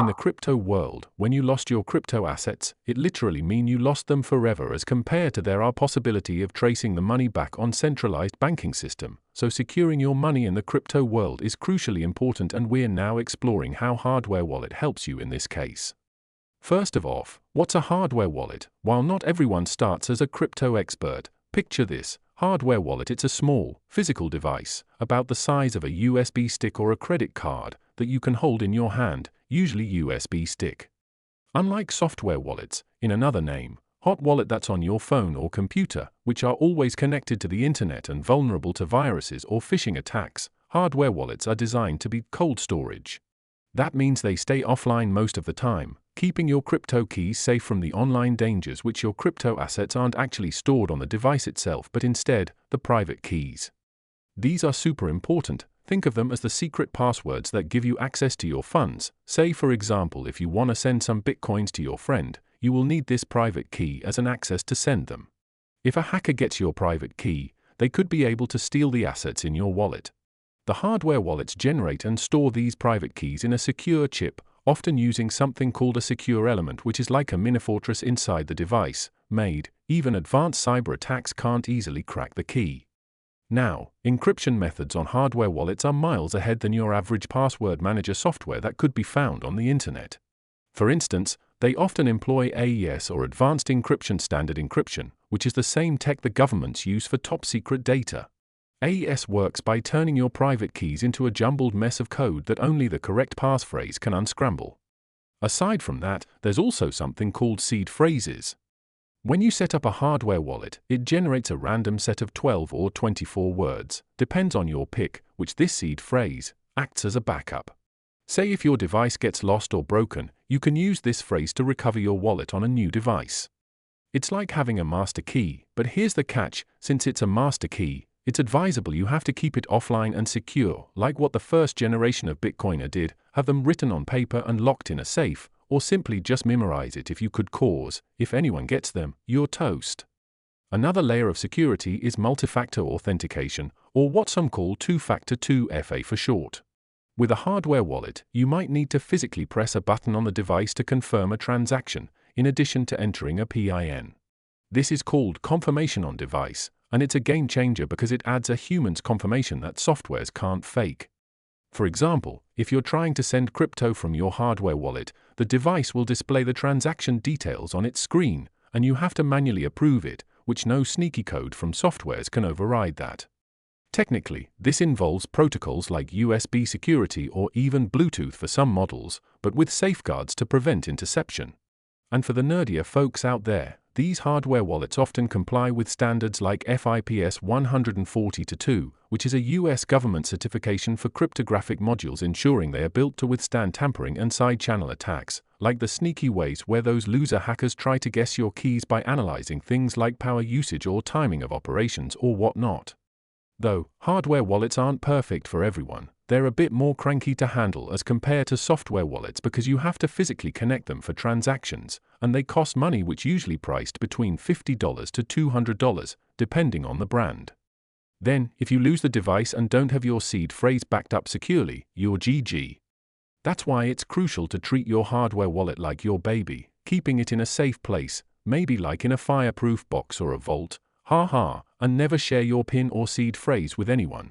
In the crypto world, when you lost your crypto assets, it literally means you lost them forever as compared to there are possibility of tracing the money back on centralized banking system. So securing your money in the crypto world is crucially important, and we're now exploring how hardware wallet helps you in this case. First of all, what's a hardware wallet? While not everyone starts as a crypto expert, picture this. Hardware wallet, it's a small, physical device, about the size of a USB stick or a credit card, that you can hold in your hand, usually USB stick. Unlike software wallets, in another name, hot wallet that's on your phone or computer, which are always connected to the internet and vulnerable to viruses or phishing attacks, hardware wallets are designed to be cold storage. That means they stay offline most of the time, keeping your crypto keys safe from the online dangers, which your crypto assets aren't actually stored on the device itself but instead, the private keys. These are super important. Think of them as the secret passwords that give you access to your funds. Say for example, if you want to send some bitcoins to your friend, you will need this private key as an access to send them. If a hacker gets your private key, they could be able to steal the assets in your wallet. The hardware wallets generate and store these private keys in a secure chip, often using something called a secure element, which is like a mini fortress inside the device. Even advanced cyber attacks can't easily crack the key. Now, encryption methods on hardware wallets are miles ahead than your average password manager software that could be found on the internet. For instance, they often employ AES or Advanced Encryption Standard Encryption, which is the same tech the governments use for top-secret data. AES works by turning your private keys into a jumbled mess of code that only the correct passphrase can unscramble. Aside from that, there's also something called seed phrases. When you set up a hardware wallet, it generates a random set of 12 or 24 words, depends on your pick, which this seed phrase acts as a backup. Say if your device gets lost or broken, you can use this phrase to recover your wallet on a new device. It's like having a master key, but here's the catch: since it's a master key, it's advisable you have to keep it offline and secure, like what the first generation of Bitcoiner did, have them written on paper and locked in a safe, or simply just memorize it if you could, cause if anyone gets them, you're toast. Another layer of security is multi-factor authentication, or what some call two-factor 2FA for short. With a hardware wallet, you might need to physically press a button on the device to confirm a transaction, in addition to entering a PIN. This is called confirmation on device, and it's a game changer because it adds a human's confirmation that softwares can't fake. For example, if you're trying to send crypto from your hardware wallet, the device will display the transaction details on its screen, and you have to manually approve it, which no sneaky code from softwares can override that. Technically, this involves protocols like USB security or even Bluetooth for some models, but with safeguards to prevent interception. And for the nerdier folks out there, these hardware wallets often comply with standards like FIPS 140-2, which is a US government certification for cryptographic modules, ensuring they are built to withstand tampering and side-channel attacks, like the sneaky ways where those loser hackers try to guess your keys by analyzing things like power usage or timing of operations or whatnot. Though hardware wallets aren't perfect for everyone, they're a bit more cranky to handle as compared to software wallets because you have to physically connect them for transactions, and they cost money, which usually priced between $50 to $200, depending on the brand. Then, if you lose the device and don't have your seed phrase backed up securely, you're GG. That's why it's crucial to treat your hardware wallet like your baby, keeping it in a safe place, maybe like in a fireproof box or a vault, and never share your PIN or seed phrase with anyone.